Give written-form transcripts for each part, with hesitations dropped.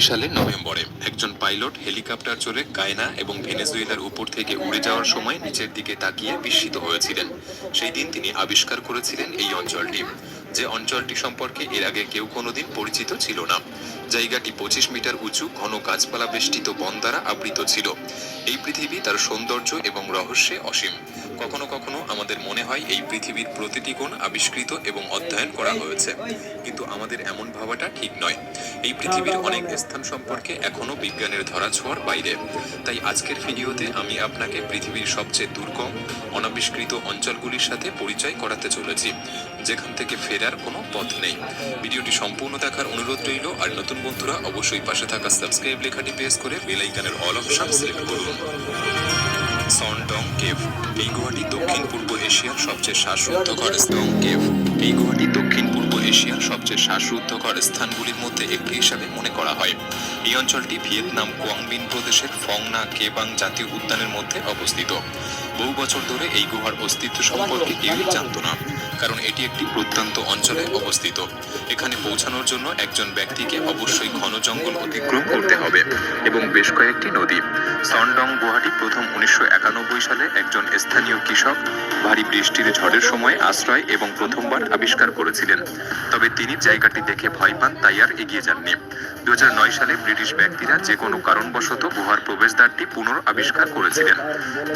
সালে নভেম্বরে একজন পাইলট হেলিকপ্টার চড়ে গায়না এবং ভেনেজুয়েলার উপর থেকে উড়ে যাওয়ার সময় নিচের দিকে তাকিয়ে বিস্মিত হয়েছিলেন। সেই দিন তিনি আবিষ্কার করেছিলেন এই অঞ্চলটি, যে অঞ্চলটি সম্পর্কে এর আগে কেউ কোনোদিন পরিচিত ছিল না। জায়গাটি 25 মিটার উঁচু, ঘন গাছপালা বেষ্টিত বন দ্বারা আবৃত ছিল। এই পৃথিবী তার সৌন্দর্য এবং রহস্যে অসীম। কখনো কখনো আমাদের মনে হয় এই পৃথিবীর প্রতিটি কোণ আবিষ্কৃত এবং অধ্যয়ন করা হয়েছে, কিন্তু আমাদের এমন ভাবাটা ঠিক নয়। এই পৃথিবীর অনেক স্থান সম্পর্কে এখনো বিজ্ঞানের ধরাছোঁয়ার বাইরে। তাই আজকের ভিডিওতে আমি আপনাকে পৃথিবীর সবচেয়ে দুর্গম, অনাবিষ্কৃত অঞ্চলগুলির সাথে পরিচয় করাতে চলেছি, যেখান থেকে ফেরার কোনো পথ নেই। ভিডিওটি সম্পূর্ণ দেখার অনুরোধ রইল। আর নতুন বন্ধুরা অবশ্যই পাশে থাকা সাবস্ক্রাইব লেখাটি প্রেস করে বেল আইকনের অল অপশন সিলেক্ট করুন। সনডং কেভ। এই গুহাটি দক্ষিণ পূর্ব এশিয়ার সবচেয়ে শ্বাসরুদ্ধকর স্থান। কেভ এই গুহাটি দক্ষিণ পূর্ব এশিয়ার সবচেয়ে শ্বাসরুদ্ধকর স্থানগুলির মধ্যে একটি হিসাবে মনে করা হয়। এই অঞ্চলটি ভিয়েতনাম কোয়াংবিন প্রদেশের ফং না কেবাং জাতীয় উদ্যানের মধ্যে অবস্থিত। বহু বছর ধরে এই গুহার অস্তিত্ব সম্পর্কে কেউই জানত না, কারণ এটি একটি প্রত্যন্ত অঞ্চলে অবস্থিত। এখানে পৌঁছানোর জন্য একজন ব্যক্তিকে অবশ্যই ঘন জঙ্গল অতিক্রম করতে হবে এবং বেশ কয়েকটি নদী। সনডং গুহাটি প্রথম 1991 সালে একজন স্থানীয় কৃষক ভারী বৃষ্টির ঝড়ের সময় আশ্রয় এবং প্রথমবার আবিষ্কার করেছিলেন। তবে তিনি জায়গাটি দেখে ভয় পান, তাই আর এগিয়ে যাননি। 2009 সালে ব্রিটিশ ব্যক্তিরা যে কোনো কারণবশত গুহার প্রবেশদ্বারটি পুনরাবিষ্কার করেছিলেন।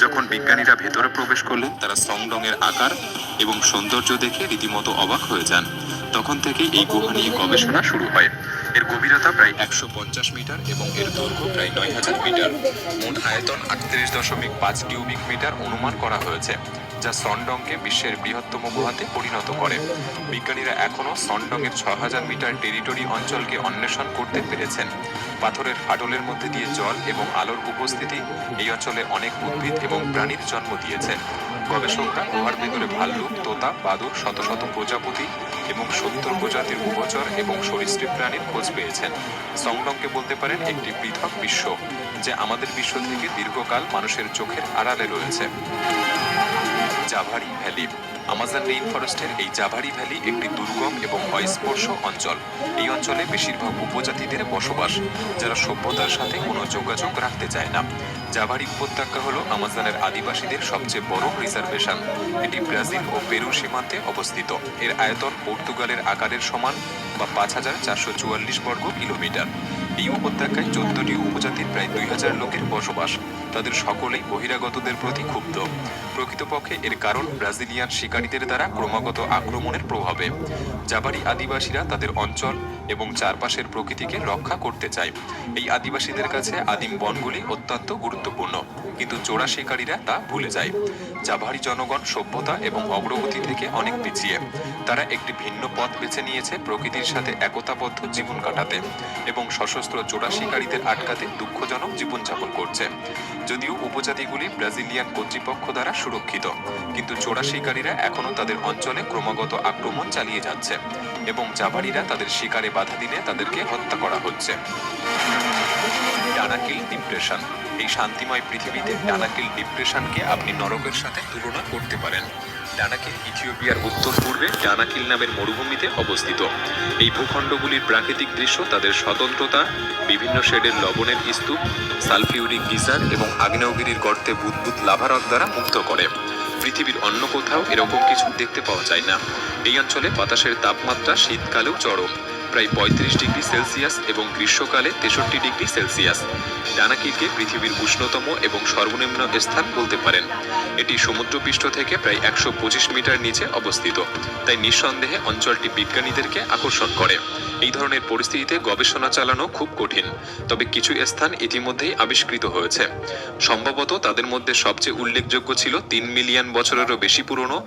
যখন বিজ্ঞানীরা ভেতরে প্রবেশ করলেন, তারা সনডং এর আকার এবং সৌন্দর্য দেখে রীতিমতো অবাক হয়ে যান। তখন থেকেই এই গুহা নিয়ে গবেষণা শুরু হয়। এর গভীরতা প্রায় 150 মিটার এবং এর দৈর্ঘ্য প্রায় 9000 মিটার। মোট আয়তন 38.5 কিউবিক মিটার অনুমান করা হয়েছে, যা সনডংকে বিশ্বের বৃহত্তম গুহাতে পরিণত করে। বিজ্ঞানীরা এখনও সনডংয়ের 6000 মিটার টেরিটরি অঞ্চলকে অন্বেষণ করতে পেরেছেন। পাথরের ফাটলের মধ্যে দিয়ে জল এবং আলোর উপস্থিতি এই অঞ্চলে অনেক উদ্ভিদ এবং প্রাণীর জন্ম দিয়েছে। গবেষকরা গুহার ভেতরে ভাল্লুক, তোতা, বাদুড়, শত শত প্রজাপতি এবং 70 প্রজাতির উভচর এবং সরীসৃপ প্রাণীর খোঁজ পেয়েছেন। সনডংকে বলতে পারেন একটি পৃথক বিশ্ব, যে আমাদের বিশ্ব থেকে দীর্ঘকাল মানুষের চোখের আড়ালে রয়েছে। জাভারি ভ্যালি। আমাজন রেইন ফরেস্টের এই জাভারি ভ্যালি একটি দুর্গম এবং অস্পর্শ অঞ্চল। এই অঞ্চলে বেশিরভাগ উপজাতিদের বসবাস, যারা সভ্যতার সাথে কোনো যোগাযোগ রাখতে চায় না। জাভারি উপত্যকা হল আমাজনের আদিবাসীদের সবচেয়ে বড় রিজার্ভেশন। এটি ব্রাজিল ও পেরু সীমান্তে অবস্থিত। এর আয়তন পর্তুগালের আকারের সমান, বা 5444 বর্গ কিলোমিটার। এই উপত্যকায় 14টি উপজাতির প্রায় 2000 লোকের বসবাস। তাদের সকলেই বহিরাগতদের প্রতি ক্ষুব্ধ। প্রকৃতপক্ষে এর কারণ ব্রাজিলিয়ান শিকারীদের দ্বারা ক্রমাগত আক্রমণের প্রভাবে। জাভারি আদিবাসীরা তাদের অঞ্চল এবং চারপাশের প্রকৃতিকে রক্ষা করতে চায়। এই আদিবাসীদের কাছে আদিম বনগুলি অত্যন্ত গুরুত্বপূর্ণ, কিন্তু চোরা শিকারীরা তা ভুলে যায়। জাভারি জনগণ সভ্যতা এবং অগ্রগতি থেকে অনেক পিছিয়ে। তারা একটি ভিন্ন পথ বেছে নিয়েছে প্রকৃতির সাথে একতাবদ্ধ জীবন কাটাতে এবং সশস্ত্র চোরা শিকারীদের আটকাতে দুঃখজনক জীবনযাপন করছে। যদিও উপজাতিগুলি ব্রাজিলিয়ান কর্তৃপক্ষ দ্বারা সুরক্ষিত, কিন্তু চোরা শিকারীরা এখনও তাদের অঞ্চলে ক্রমাগত আক্রমণ চালিয়ে যাচ্ছে এবং জাভারিরা তাদের শিকারে বাধা দিলে তাদেরকে হত্যা করা হচ্ছে। Danakil depression. এই শান্তিময় পৃথিবীতে ডানাকিল ডিপ্রেশনকে আপনি নরকের সাথে তুলনা করতে পারেন। ডানাকিল ইথিওপিয়ার উত্তর পূর্বে ডানাকিল নামের মরুভূমিতে অবস্থিত। এই ভূখণ্ডগুলির প্রাকৃতিক দৃশ্য তাদের স্বতন্ত্রতা, বিভিন্ন শেডের লবণের স্তূপ, সালফিউরিক গিজার এবং আগ্নেয়গিরির গর্তে বুদবুদ লাভারক দ্বারা মুগ্ধ করে। পৃথিবীর অন্য কোথাও এরকম কিছু দেখতে পাওয়া যায় না। এই অঞ্চলে বাতাসের তাপমাত্রা শীতকালেও চরম, প্রায় 35 ডিগ্রি সেলসিয়াস এবং গ্রীষ্মকালে 63 ডিগ্রি সেলসিয়াস। ডানাকিলকে পৃথিবীর উষ্ণতম এবং সর্বনিম্ন স্থান বলতে পারেন। এটি সমুদ্রপৃষ্ঠ থেকে প্রায় 125 মিটার নিচে অবস্থিত, তাই নিঃসন্দেহে অঞ্চলটি বিজ্ঞানীদেরকে আকর্ষণ করে। এই ধরনের পরিস্থিতিতে গবেষণা চালানো খুব কঠিন, তবে কিছু স্থান ইতিমধ্যেই আবিষ্কৃত হয়েছে। সম্ভবত তাদের মধ্যে সবচেয়ে উল্লেখযোগ্য ছিল 3 মিলিয়ন বছরেরও বেশি পুরনো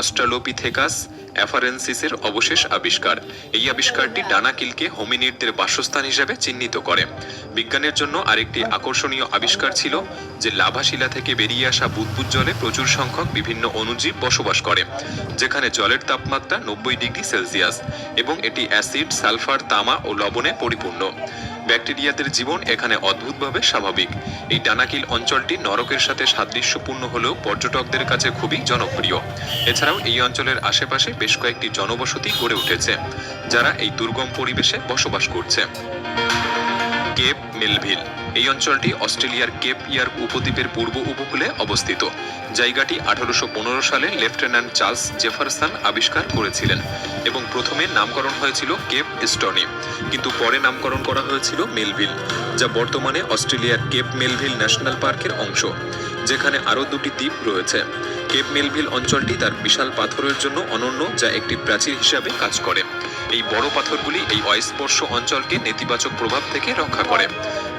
অস্ট্রালোপিথেকাস অ্যাফারেন্সিসের অবশেষ আবিষ্কার। এই আবিষ্কারটি ডানাকিলকে হোমিনিডদের বাসস্থান হিসেবে চিহ্নিত করে। বিজ্ঞানের জন্য আরেকটি আকর্ষণীয় আবিষ্কার ছিল যে লাভাশিলা থেকে বেরিয়ে আসা বুদবুদ জলে প্রচুর সংখ্যক বিভিন্ন অণুজীব বসবাস করে, যেখানে জলের তাপমাত্রা 90 ডিগ্রি সেলসিয়াস এবং এটি অ্যাসিড, সালফার, তামা ও লবণে পরিপূর্ণ। ব্যাকটেরিয়াদের জীবন এখানে অদ্ভুতভাবে স্বাভাবিক। এই ডানাকিল অঞ্চলটি নরকের সাথে সাদৃশ্যপূর্ণ হলেও পর্যটকদের কাছে খুবই জনপ্রিয়। এছাড়াও এই অঞ্চলের আশেপাশে বেশ কয়েকটি জনবসতি গড়ে উঠেছে, যারা এই দুর্গম পরিবেশে বসবাস করছে। Cape Melville. এই অঞ্চলটি অস্ট্রেলিয়ার কেপ ইয়ার্ক উপদ্বীপের পূর্ব উপকূলে অবস্থিত। জায়গাটি 1815 সালে লেফটেন্যান্ট চার্লস জেফারসন আবিষ্কার করেছিলেন এবং প্রথমে নামকরণ হয়েছিল কেপ স্টনি, কিন্তু পরে নামকরণ করা হয়েছিল মেলভিল, যা বর্তমানে অস্ট্রেলিয়ার কেপ মেলভিল ন্যাশনাল পার্কের অংশ, যেখানে আরও দুটি দ্বীপ রয়েছে। কেপ মেলভিল অঞ্চলটি তার বিশাল পাথরের জন্য অনন্য, যা একটি প্রাচীর হিসাবে কাজ করে। এই বড় পাথরগুলি এই অস্পর্শ অঞ্চলকে নেতিবাচক প্রভাব থেকে রক্ষা করে।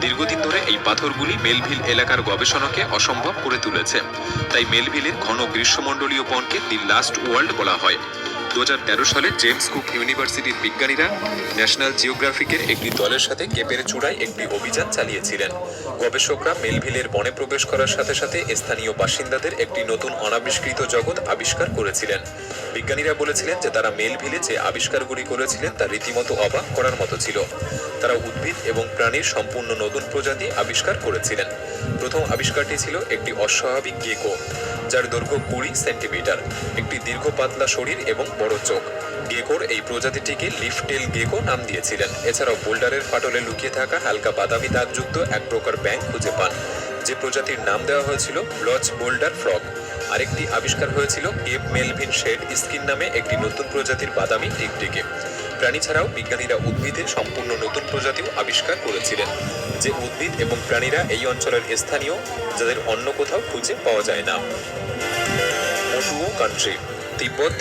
দীর্ঘদিন ধরে এই পাথরগুলি মেলভিল এলাকার গবেষণাকে অসম্ভব করে তুলেছে, তাই মেলভিলের ঘন গ্রীষ্মমণ্ডলীয় বনকে দি লাস্ট ওয়ার্ল্ড বলা হয়। 2013 সালে জেমস কুক ইউনিভার্সিটির বিজ্ঞানীরা ন্যাশনাল জিওগ্রাফিকের একটি দলের সাথে কেপের চূড়ায় একটি অভিযান চালিয়েছিলেন। গবেষকরা মেলভিলের বনে প্রবেশ করার সাথে সাথে স্থানীয় বাসিন্দাদের একটি নতুন অনাবিষ্কৃত জগৎ আবিষ্কার করেছিলেন। বিজ্ঞানীরা বলেছিলেন যে তারা মেলভিলে যে আবিষ্কারগুলি করেছিলেন তা রীতিমতো অবাক করার মতো ছিল। তারা উদ্ভিদ এবং প্রাণীর সম্পূর্ণ নতুন প্রজাতি আবিষ্কার করেছিলেন। প্রথম আবিষ্কারটি ছিল একটি অস্বাভাবিক গেকো, যার দৈর্ঘ্য 20 সেন্টিমিটার, একটি দীর্ঘ পাতলা শরীর এবং বড় চোখ। গেকোর এই প্রজাতিটিকে লিফটেল গেকো নাম দিয়েছিলেন। এছাড়াও বোল্ডারের ফাটলে লুকিয়ে থাকা হালকা বাদামি দাগযুক্ত এক প্রকার ব্যাঙ খুঁজে পান, যে প্রজাতির নাম দেওয়া হয়েছিল ব্লচ বোল্ডার ফ্রগ। আরেকটি আবিষ্কার হয়েছিল কেপ মেলভিন শেড স্কিন নামে একটি নতুন প্রজাতির বাদামি টিকটিকি। প্রাণী ছাড়াও বিজ্ঞানীরা উদ্ভিদের সম্পূর্ণ নতুন প্রজাতিও আবিষ্কার করেছিলেন, যে উদ্ভিদ এবং প্রাণীরা এই অঞ্চলের স্থানীয়, যাদের অন্য কোথাও খুঁজে পাওয়া যায় না। মোটুও কান্ট্রি, তিব্বত